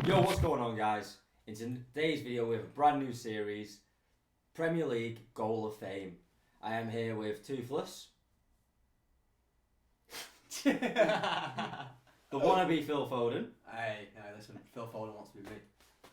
Yo, what's going on, guys? In today's video, we have a brand new series, Premier League Goal of Fame. I am here with Toothless, the wannabe Phil Foden. Hey, listen, Phil Foden wants to be me.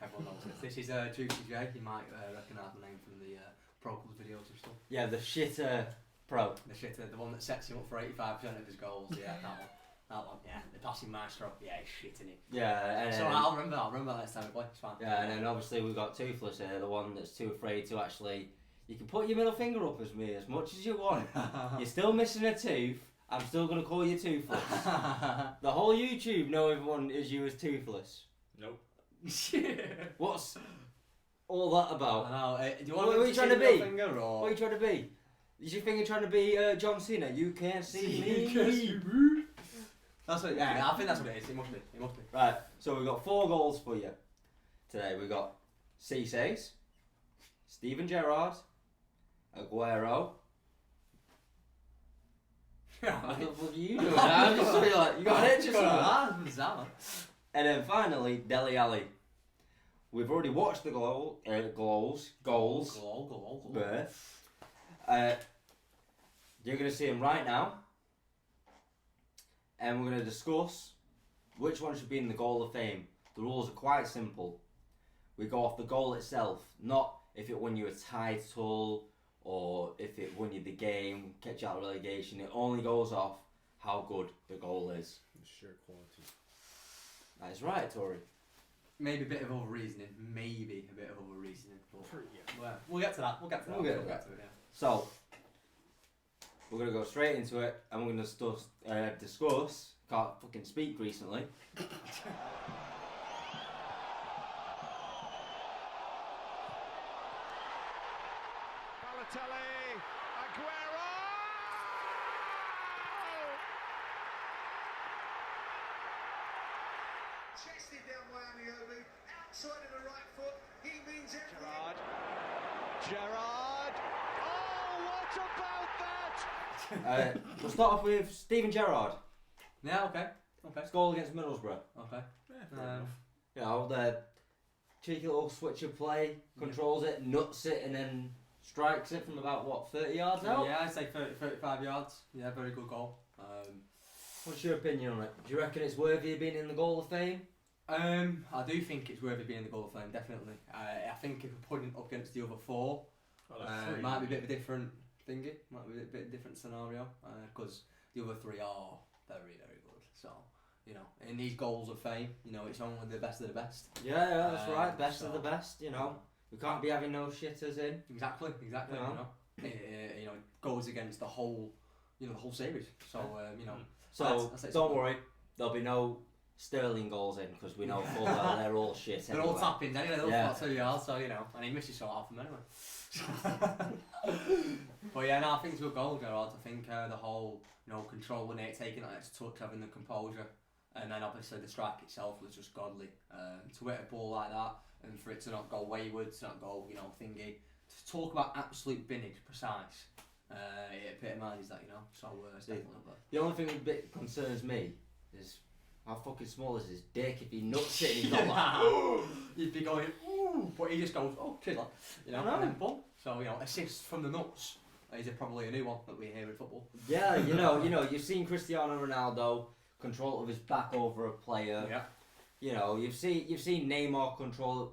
Everyone knows this. This is Juicy J. You might recognise the name from the Pro Clubs videos and stuff. Yeah, the shitter pro. The shitter, the one that sets him up for 85% of his goals. Yeah, that one. That one, yeah. The passing maestro. Yeah, he's shitting it. Yeah, and So I'll remember that next time we play. It's fine. yeah, and then obviously we've got Toothless here, the one that's too afraid to actually. You can put your middle finger up as me as much as you want. You're still missing a tooth. I'm still gonna call you Toothless. The whole YouTube know everyone is you as Toothless. Nope. What's all that about? I know. Do you What want are me you to trying see to the middle be? finger or? What are you trying to be? Is your finger trying to be John Cena? You can't see me. That's what. Yeah, I think that's what it is. It must be. It must be. Right, so we've got 4 goals for you today. We've got Cisse, Steven Gerrard, Aguero. What the fuck are you doing? I'm just sort of like, you got an itch or something? And then finally, Dele Alli. We've already watched the goals. There. You're going to see them right now. And we're going to discuss which one should be in the Goal of Fame. The rules are quite simple. We go off the goal itself, not if it won you a title or if it won you the game, kept you out of relegation. It only goes off how good the goal is. Sheer quality. That is right, Tori. Maybe a bit of over reasoning. Maybe a bit of over reasoning. Yeah. Well, we'll get to that. We'll get to that. We'll get to it. Yeah. So, we're going to go straight into it and we're going to discuss, can't fucking speak recently. Balotelli, Aguero! Chested down by Aniobi, outside of the right foot, he means everything. Gerrard! Oh, what about that? We'll start off with Steven Gerrard. Yeah. Okay. Okay. His goal against Middlesbrough. Okay. Fair enough. You know, the cheeky little switch of play, controls it, nuts it, and then strikes it from about, what, 30 yards out? Yeah, I'd say 30, 35 yards. Yeah, very good goal. What's your opinion on it? Do you reckon it's worthy of being in the Goal of Fame? I do think it's worthy being in the Goal of Fame, definitely. I think if we're putting it up against the other 4, it might be a bit of a different thingy, might be a bit of a different scenario, because the other 3 are very, very good. So, you know, in these Goals of Fame, you know, it's only the best of the best. Yeah, that's right. Best of so- the best, you know. We can't be having no shitters in. Exactly. Yeah. You know, you know, it goes against the whole, you know, the whole series. So, you know. So, I'd say don't so. worry. There'll be no Sterling goals in because we know full well they're all shit They're anyway. all tappings anyway, they're all Yeah. about 2 yards, so you know, and he misses shot half them anyway. But yeah, no, I think it's a good goal, Gerrard. I think the whole, you know, controlling it, taking that next touch, having the composure, and then obviously the strike itself was just godly. To hit a ball like that, and for it to not go wayward, to not go, you know, thingy, to talk about absolute binnage, precise, it epitomises that, you know, so it's See, definitely good. The only thing that bit concerns me is how fucking small is his dick if he nuts it and he's not like, You'd be going, ooh, but he just goes, oh, cheers, lad. You know, I know. and then boom. So, you know, assists from the nuts is probably a new one that we hear in football. yeah, you know, you've seen Cristiano Ronaldo control of his back over a player. Yeah. You know, you've seen Neymar control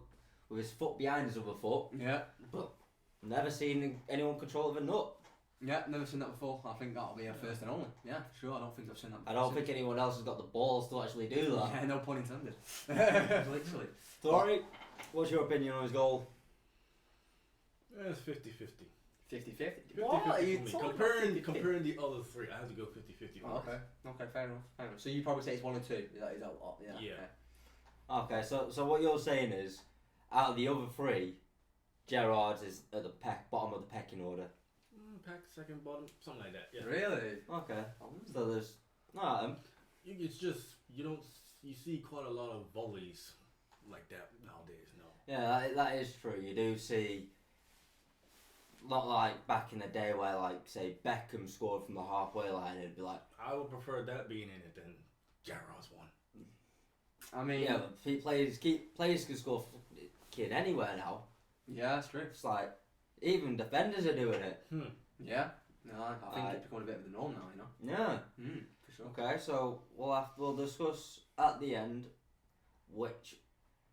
with his foot behind his other foot. Yeah. Never seen anyone control of a nut. Yeah, never seen that before. I think that'll be a first and only. Yeah, for sure. I don't think I've seen that I before. don't think anyone else has got the balls to actually do that. Yeah, no pun intended. Literally. Tori, what's your opinion on his goal? It's 50-50. 50-50. 50-50 What are you for me. talking about? Comparing the other 3, I have to go 50-50. Oh, okay. Okay, fair enough. Fair enough. So you probably say it's 1 and 2. Is that a lot? Yeah. Yeah. Okay, so what you're saying is, out of the other 3, Gerrard is at the bottom of the pecking order. Pack second, bottom, something like that. Yeah. Really? Okay, so there's It's just you see quite a lot of volleys like that nowadays. No. yeah, that is true. You do see, not like back in the day where, like, say Beckham scored from the halfway line, it'd be like, I would prefer that being in it than Gerrard's one. I mean, Yeah, but players can score kid anywhere now. yeah, that's true. It's like even defenders are doing it. Yeah, no, I think it's becoming a bit of the norm now, you know. Yeah. For sure. Okay, so we'll discuss at the end which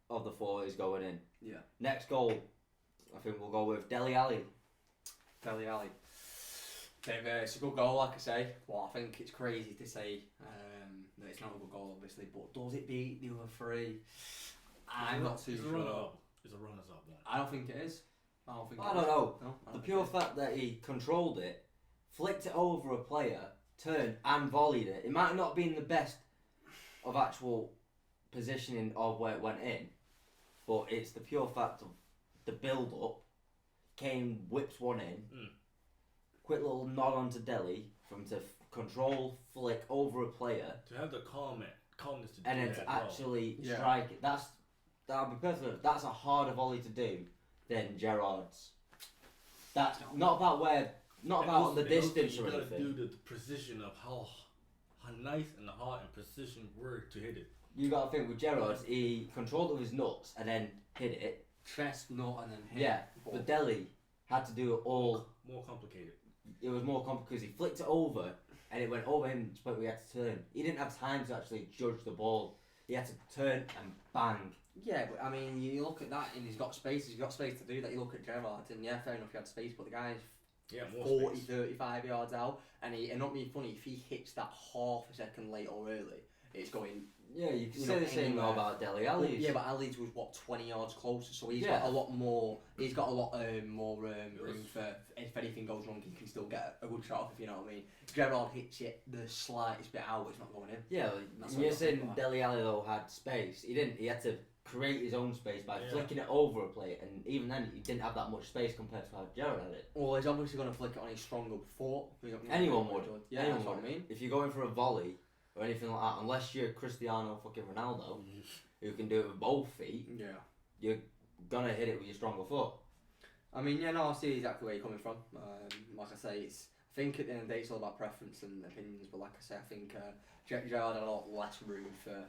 of the four is going in. Yeah. Next goal, I think we'll go with Dele Alli. Dele Alli. It's a good goal, like I say. Well, I think it's crazy to say that it's not a good goal, obviously, but does it beat the other three? I'm not too It's sure. a runner-up. It's a runners-up one. I don't think it is. I don't I don't know. No, I The don't pure think it is. fact that he controlled it, flicked it over a player, turned and volleyed it. It might not have been the best of actual positioning of where it went in, but it's the pure fact of the build-up. Kane whips one in. Quick little nod onto Dele from to control, flick over a player, To have the calmness to do and then that to as well. actually Yeah. strike it. That'll be perfect. That's a harder volley to do than Gerrard's. That's not about where, not And about also- the and also distance you or gotta anything. do the precision of how nice and hard and precision work to hit it. You got to think with Gerrard, he controlled it with his nuts and then hit it. Chest, nut, and then hit. Yeah, Ball. but Dele had to do it all. More complicated. It was more complicated because he flicked it over and it went over him to the point where he had to turn. He didn't have time to actually judge the ball. He had to turn and bang. Yeah, but I mean, you look at that and he's got space. He's got space to do that. You look at Gerrard and yeah, fair enough, he had space, but the guy's Yeah, more 40, space. 35 yards out, and not being funny, if he hits that half a second late or early, it's going. Yeah, you can You say know, the same anywhere. though about Dele Alli. Yeah, but Ali's was what 20 yards closer, so he's Yeah. got a lot more. He's got a lot more room for if anything goes wrong, he can still get a good shot off. If you know what I mean. Gerrard hits it the slightest bit out, it's not going in. Yeah, That's you're what I'm saying talking about. Dele Alli though had space. He didn't. He had to create his own space by Yeah. flicking it over a plate, and even then he didn't have that much space compared to how Gerrard had it. Well, he's obviously going to flick it on his stronger foot. Anyone would. Yeah, Anyone that's what I would. mean. If you're going for a volley or anything like that, unless you're Cristiano fucking Ronaldo, who can do it with both feet, Yeah. you're gonna hit it with your stronger foot. I mean, yeah, no, I see exactly where you're coming from. Like I say, I think at the end of the day it's all about preference and opinions, but like I say, I think Gerrard had a lot less room for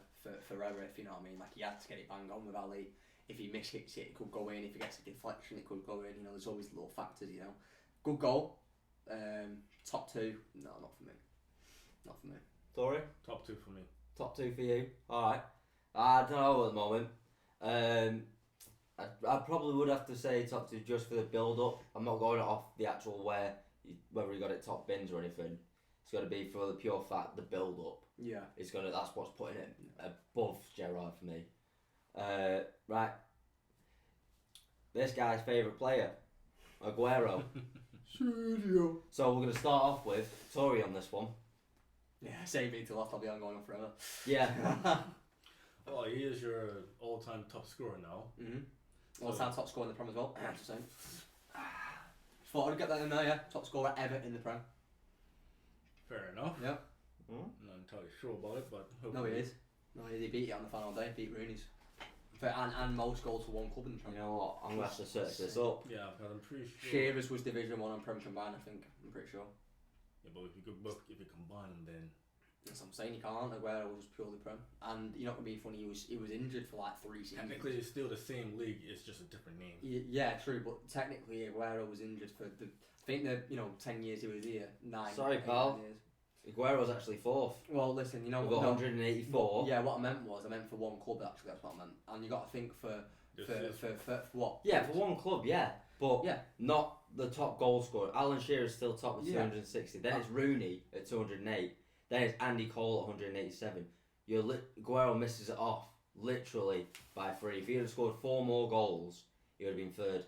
error, if you know what I mean. Like, he had to get it bang on with Ali. If he mishits it, it could go in. If he gets a deflection, it could go in. You know, there's always little factors, you know. Good goal. Top two, no, not for me. Not for me. Sorry? Top two for me. Top two for you. Alright. I don't know at the moment. I probably would have to say top two just for the build up. I'm not going off the actual whether he got it top bins or anything. It's got to be for the pure fact the build up. Yeah. That's what's putting it above Gerrard for me. Right. This guy's favourite player, Aguero. So we're going to start off with Tory on this one. Yeah, save me till last, I'll be on going on forever. Yeah. Oh, he is your all-time top scorer now. All-time top scorer in the Prem as well. Just saying. Thought I'd get that in there, yeah. Top scorer ever in the Prem. Fair enough. Yeah. I'm not entirely sure about it, but No, he is. No, he beat it on the final day. Beat Rooney's. And most goals for one club in the Prem. You know what? I'm going to have to search this up. Yeah, but I'm pretty sure. Shearer's was Division 1 and Prem combined, I think. I'm pretty sure. Yeah, but if you combine them, then That's what I'm saying. You can't. Aguero was purely Prem. And you're not going to be funny, he was injured for like 3 seasons. technically it's still the same league. It's just a different name. Yeah, true, but technically Aguero was injured for I think 10 years he was here. 9. Sorry, 8, pal. 9 years. Aguero's actually fourth. Well, listen, you know We've got 184. Yeah, what I meant for one club actually. That's what I meant. And you got to think for what? Yeah, for one club, yeah. But Yeah. not the top goal scorer. Alan Shearer's still top with Yeah. 260. Then it's Rooney at 208. Then it's Andy Cole at 187. Aguero misses it off, literally, by 3. If he had scored 4 more goals, he would have been third.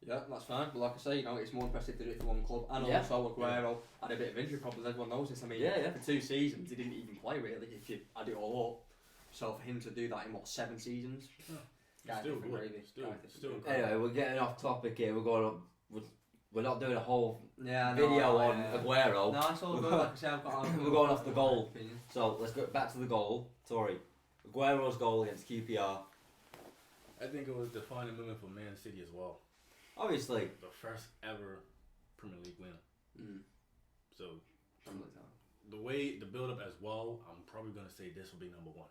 Yeah, that's fine. But like I say, it's more impressive to do it for one club. And Yeah. also Aguero had a bit of injury problems. Everyone knows this. I mean, Yeah. for 2 seasons he didn't even play really. If you add it all up, so for him to do that in 7 seasons, guy Still different good. gravy. Still Guy different good. gravy. Anyway, we're getting off topic here. We're not doing a whole Yeah, video on Aguero. No, it's all good. Like I say, I've got. We're going off the goal. Opinion. So let's go back to the goal. Sorry. Aguero's goal against QPR. I think it was the defining moment for Man City as well. Obviously. The first ever Premier League win. So the build up as well, I'm probably gonna say this will be number 1.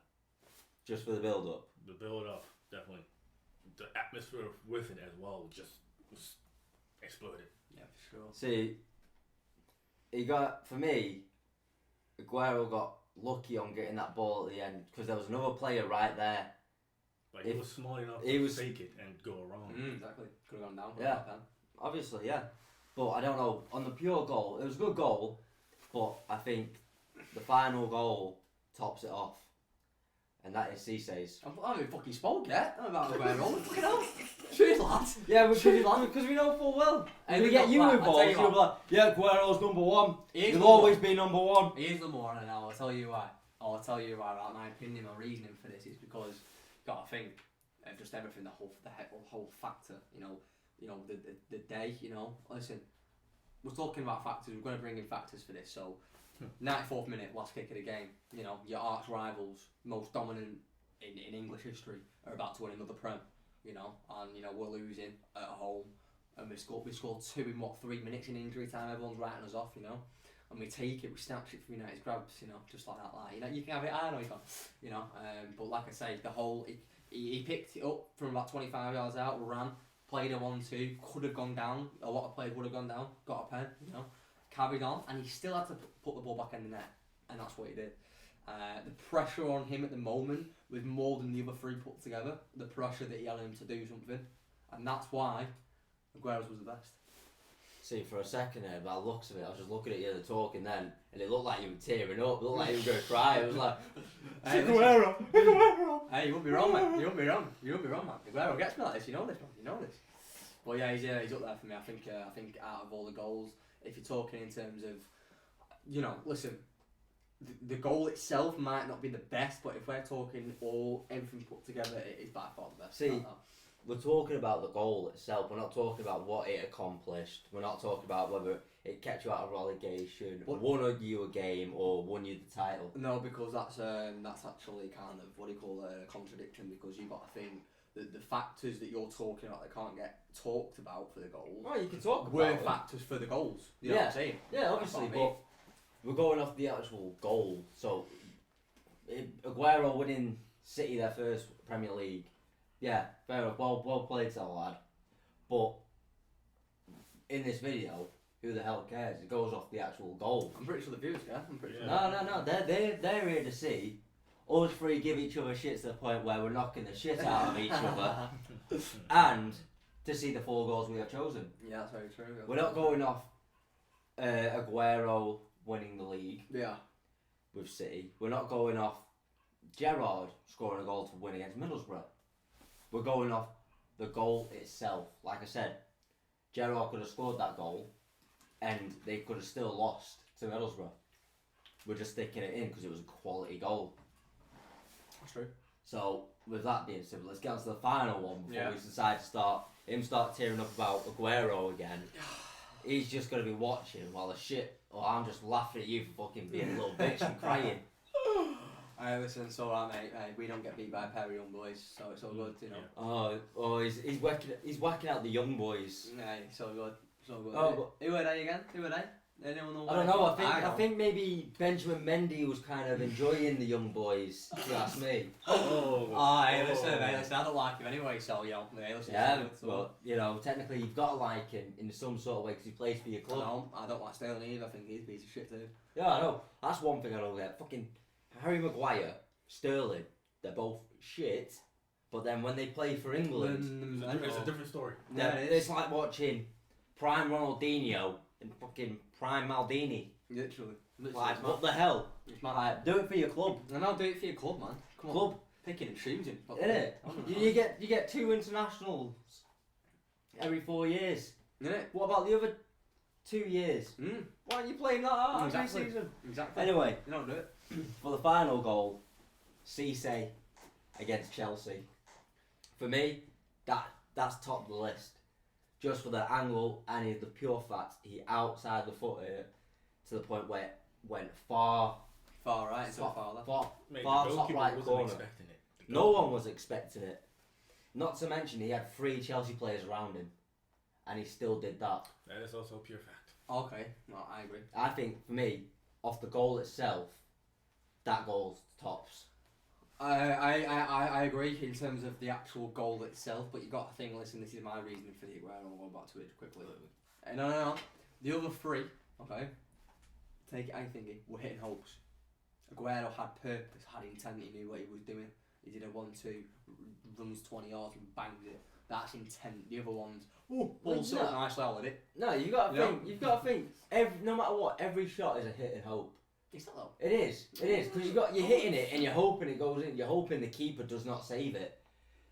just for the build up. The build up, definitely. The atmosphere with it as well just was exploded. Yeah, for sure. See, he got, for me, Aguero got lucky on getting that ball at the end because there was another player right there. But he was smart enough he to was- fake it and go around. Exactly. Could have gone down. Yeah. Obviously, yeah. But I don't know, on the pure goal, it was a good goal, but I think the final goal tops it off. And that is Cisse's. I haven't even fucking spoke yet. I'm about Aguero. Fucking hell. Cheers, lads. Yeah, Cheers, lad. because we know full well. Hey, If we we get got you that, I'll involved, tell you you'll be like, yeah, Aguero's number one. He is He'll number always one. be number one. He is number one, and I'll tell you why. I'll tell you why. Right, my opinion, my reasoning for this is because you got to think of just everything, the whole factor. You know, the day. You know, listen, we're talking about factors. We're going to bring in factors for this. So, 94th minute, last kick of the game. You know, your arch rivals, most dominant in English history, are about to win another Prem. You know, and you know we're losing at home, and we scored 2 in 3 minutes in injury time. Everyone's writing us off. You know. And we take it, we snatch it from United's grabs, you know, just like that. Like, you know, you can have it, I know you can, you know. But like I say, the whole, he picked it up from about 25 yards out, ran, played a 1-2, could have gone down. A lot of players would have gone down, got a pen, you know, carried on, and he still had to put the ball back in the net, and that's what he did. The pressure on him at the moment was more than the other three put together. The pressure that he had on him to do something, and that's why Aguero's was the best. See, for a second there, by the looks of it, I was just looking at you and talking then, and it looked like you were tearing up. It looked like you were going to cry. It was like, Hey, Aguero, Aguero. Hey, you won't be wrong, man. You won't be wrong. You won't be wrong, man. Aguero gets me like this. You know this, man. You know this. But yeah, he's up there for me. I think out of all the goals, if you're talking in terms of, you know, listen, the goal itself might not be the best, but if we're talking everything put together, it is by far the best. See, we're talking about the goal itself. We're not talking about what it accomplished. We're not talking about whether it kept you out of relegation, But- won you a game, or won you the title. No, because that's actually kind of what do you call a contradiction, because you've got to think that the factors that you're talking about that can't get talked about for the goals Well, you can talk were about it. factors for the goals. You know what I'm saying? Yeah, That's obviously, what I mean. but we're going off the actual goal. So, Aguero winning City their first Premier League. Yeah, fair enough. Well played, that lad. But in this video, who the hell cares? It goes off the actual goal. I'm pretty sure the viewers, yeah. I'm pretty sure. No. They're here to see us three give each other shit to the point where we're knocking the shit out of each other, and to see the 4 goals we have chosen. Yeah, that's very true. We're not going off Aguero winning the league Yeah. with City. We're not going off Gerrard scoring a goal to win against Middlesbrough. We're going off the goal itself. Like I said, Gerrard could have scored that goal and they could have still lost to Middlesbrough. We're just sticking it in because it was a quality goal. That's true. So, with that being said, let's get on to the final one before Yeah. we decide to start tearing up about Aguero again. He's just going to be watching while the shit, or I'm just laughing at you for fucking being a little bitch and crying. Listen, it's alright, mate. We don't get beat by a pair of young boys, so it's all good, you know. Oh, he's whacking out the young boys. Yeah, it's all good. It's all good. Oh, Who are they again? Who are they? Anyone know? I don't know. I don't. think maybe Benjamin Mendy was kind of enjoying the young boys. If you ask me. Hey, listen, I don't like him anyway, so you know, hey, listen. Yeah, it's all but you know, technically you've got to like him in some sort of way because he plays for your good. club. I don't like Sterling either. I think he's a piece of shit too. Yeah, I know. That's one thing I don't get. Fucking Harry Maguire, Sterling, they're both shit. But then when they play for England, It's a different story. Yeah, it it's is. like watching prime Ronaldinho and fucking prime Maldini. Literally. Like, it's what mad. the hell? It's mad. Like, do it for your club. And I'll do it for your club, man. Come on. Club, Picking and choosing. innit? You get 2 internationals every 4 years. Innit? What about the other 2 years? Mm. Why aren't you playing that out every Exactly. season? Exactly. Anyway, You don't do it. for the final goal, Cisse against Chelsea. For me, that's top of the list. Just for the angle and the pure fact he outside the foot here to the point where it went far Far right, so far left. Mate, far the top goalkeeper right wasn't corner. expecting it. No one was expecting it. Not to mention he had 3 Chelsea players around him, and he still did that. That is also pure fact. Okay, no, I agree. I think for me, off the goal itself, that goal's tops. I agree in terms of the actual goal itself, but you got to think. Listen, this is my reasoning for the Aguero. I'll go back to it quickly. No. The other three, okay. Take it, I think were hitting hopes. Aguero had purpose, had intent. He knew what he was doing. He did a 1-2, runs 20 yards and banged it. That's intent. The other ones, balls up nicely out with it. No, you got to think. You've got to think. No matter what, every shot is a hit and hope. It's not though. It is because you're hitting it and you're hoping it goes in. You're hoping the keeper does not save it.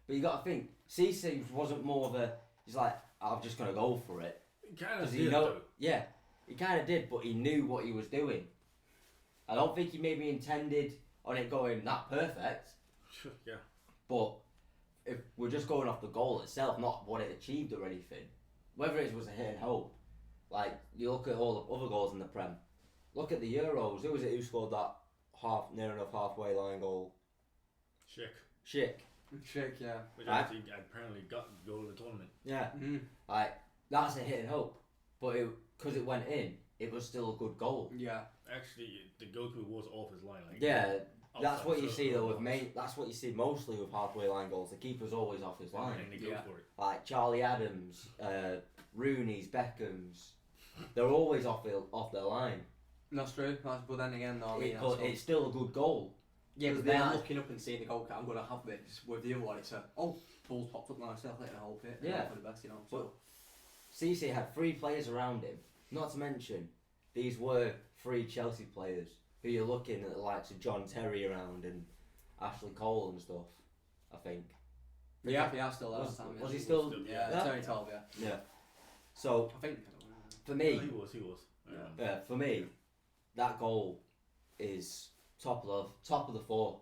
But you got to think. Cisse wasn't more of a. He's like, I'm just gonna go for it. He kind of did, though. Yeah, he kind of did, but he knew what he was doing. I don't think he maybe intended on it going that perfect. Yeah. But if we're just going off the goal itself, not what it achieved or anything, whether it was a hit and hope, like you look at all the other goals in the Prem. Look at the Euros. Who was it who scored that near enough halfway line goal? Schick. Yeah. Which actually apparently got the goal of the tournament. Yeah. Like that's a hit and hope, but because it went in, it was still a good goal. Yeah. Actually, the goalkeeper was off his line. Like, Yeah. That's what you see though with me. That's what you see mostly with halfway line goals. The keeper's always off his line. And they go for it. Like Charlie Adams, Rooney's, Beckham's, they're always off their line. That's true. But then again, though, It's still a good goal. Yeah, Because because they're they're looking up and seeing the goal. I'm going to have this. With the other one, it's ball's popped up nicely. I'll hit a whole bit. Yeah. For the best, you know. But Cisse had 3 players around him. Not to mention, these were 3 Chelsea players who you're looking at the likes of John Terry around and Ashley Cole and stuff. I think. Yeah, still there. Was he still? Yeah, Terry 12. Yeah. Yeah. So I think. for me, He was. Yeah. for me, that goal is top of the 4,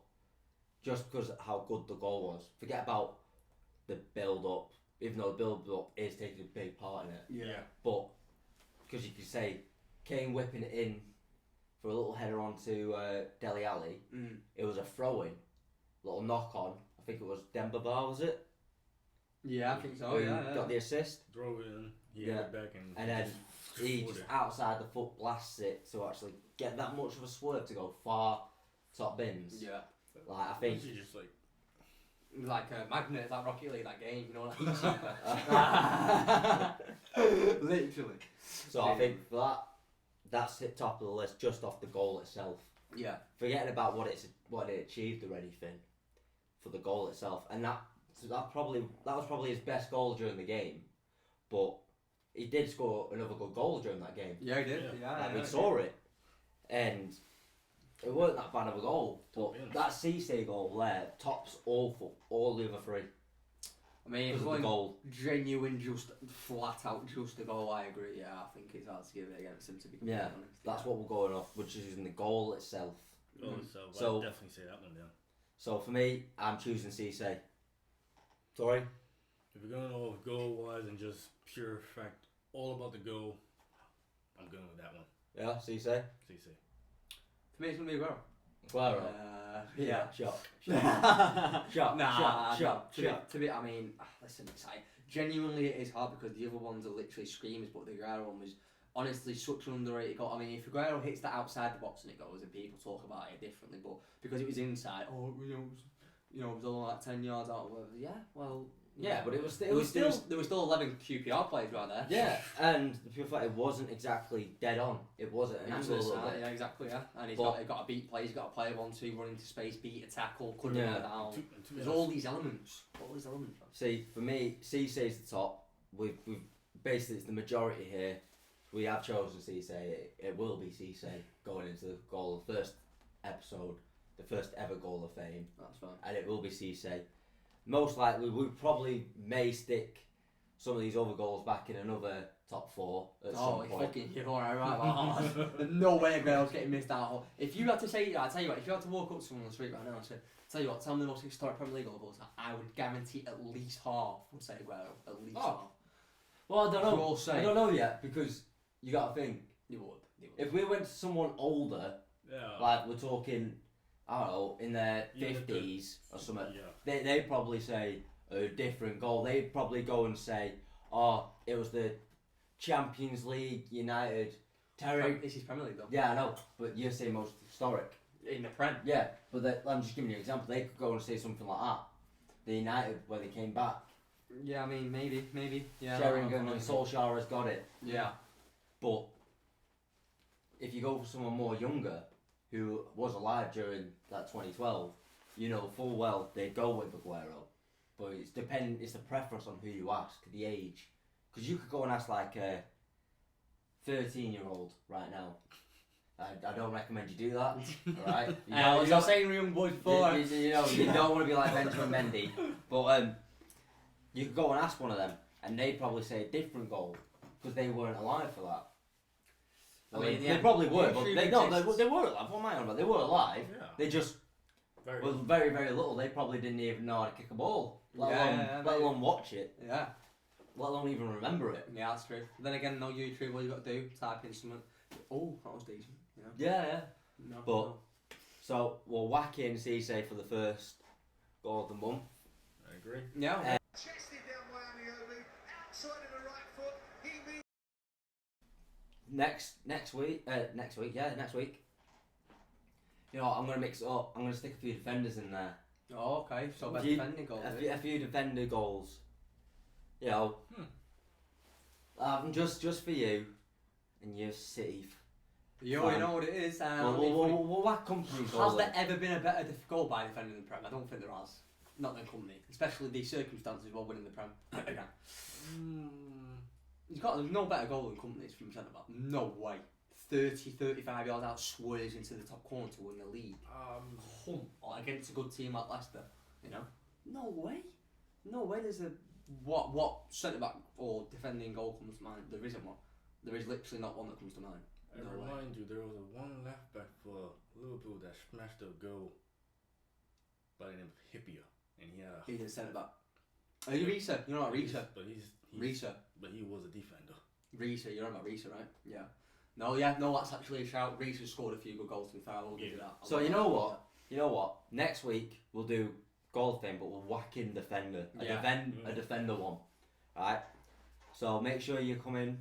just because of how good the goal was. Forget about the build up, even though the build up is taking a big part in it. Yeah. But because you could say Kane whipping it in for a little header onto Dele Alli, it was a throw in, little knock on. I think it was Demba Ba, was it? Yeah, I think so. Who Yeah. got the assist. Throw it in. He Yeah. had it back and then just He scored just it. outside the foot blasts it to actually get that much of a swerve to go far top bins. Yeah. Like I think. He's just like. Like a magnet, like Rocket League, that game, you know, like heat seeker. Literally. So I think for that, that's hit top of the list just off the goal itself. Yeah. Forgetting about what it achieved or anything, for the goal itself, and that was probably his best goal during the game, but he did score another good goal during that game. Yeah, he did. Yeah. Yeah. We saw it, and it wasn't that bad of a goal. But Yeah. that Cisse goal there tops all the other 3 I mean, if because of the going goal. genuine, just flat out, just a goal, I agree. Yeah, I think it's hard to give it against him, to be completely Yeah, honest. that's what we're going off, which is in the goal itself. So I'd definitely say that one down. So for me, I'm choosing Cisse. Sorry. If we're going off goal wise and just pure fact, all about the goal, I'm going with that one. Yeah, Cisse. CC. For me, it's going to be Aguero. Aguero. Yeah. Shot. Nah, Shot. to be, I mean, listen, it's like, genuinely it is hard because the other ones are literally screamers, but the Aguero one was honestly such an underrated goal. I mean, if Aguero hits that outside the box and it goes, and people talk about it differently, but because it was inside, it was only like 10 yards out of whatever. Yeah, well. Yeah, but it was There still. were still 11 QPR players right there. Yeah, and the pure fact it wasn't exactly dead on. It wasn't. It was Absolutely. yeah, exactly, yeah. And he's But- got to beat plays, he's got to play 1-2, run into space, beat a tackle, couldn't Yeah. go down. To be There's honest, all these elements. See, for me, Cisse's the top. We've basically, it's the majority here. We have chosen Cisse. It will be Cisse going into the goal, the first episode, the first ever goal of fame, That's fine. and it will be Cisse. Most likely, we probably may stick some of these other goals back in another top 4 at some point. Fucking, you're alright. No way Aguero's getting missed out. If you had to say, I tell you what, if you had to walk up to someone on the street right now and say, tell you what, tell me the most historic Premier League goal of all time, I would guarantee at least half would say Aguero. At least half. Well, I don't know. We're all saying- I don't know yet because you got to think. You would. If we went to someone older, yeah. like we're talking, I don't know, in their Yeah, 50s or something, Yeah. they'd probably say a different goal. They'd probably go and say, oh, it was the Champions League United. Terry. This is Premier League though. Yeah, I know, but you're saying most historic. in the Prem. Yeah, but I'm just giving you an example. They could go and say something like that. The United, where they came back, Yeah, I mean, maybe. Yeah. Sheringham and Solskjaer has got it. Yeah. But if you go for someone more younger, who was alive during that 2012, you know full well they'd go with Aguero. But it's the preference on who you ask, the age. Because you could go and ask like a 13-year-old right now. I don't recommend you do that. Alright? I was saying young boys before. You know, you don't want to be like Benjamin Mendy. But you could go and ask one of them, and they'd probably say a different goal because they weren't alive for that. Well, they probably were, but they were alive. What am I on about? They were alive. Yeah. They just were very, very little. They probably didn't even know how to kick a ball, let alone watch it, Yeah. let alone even remember it. Yeah, that's true. Then again, no YouTube. What you got to do? Type in something. Oh, that was decent. Yeah. No. But so we'll whack in Cisse for the first goal of the month. I agree. Yeah. Chested down by Aniobi, outside of the right foot. He means Next week. You know what, I'm gonna mix it up. I'm gonna stick a few defenders in there. Oh, okay. So about Few- defending goal. A few defender goals. You know, just for you and your City. You Fine. know what it is. We'll whack company goal. Has there ever been a better goal by defending the Prem? I don't think there has. Not than Company, especially the circumstances while winning the Prem again. There's no better goal than Company's from centre back. No way. 30-35 yards out, swerves into the top corner to win the league. Like against a good team like Leicester, you know. No way. There's a what centre back or defending goal comes to mind. There isn't one. There is literally not one that comes to mind. I remind you, there was one left back for Liverpool that smashed a goal by the name of Hippier, and he had a. He's a centre back. Are you Risa? You're not Risa. But he's Risa. But he was a defender. Risa, you're on about Risa, right? Yeah. No, that's actually a shout. Risa scored a few good goals to be fair. I will give you that. So you know what? Next week we'll do goal thing, but we'll whack in defender. A defender one. Right? So make sure you tune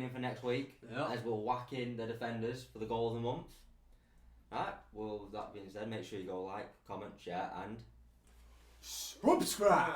in for next week as we'll whack in the defenders for the goal of the month. Right? Well, with that being said, make sure you go like, comment, share and Subscribe!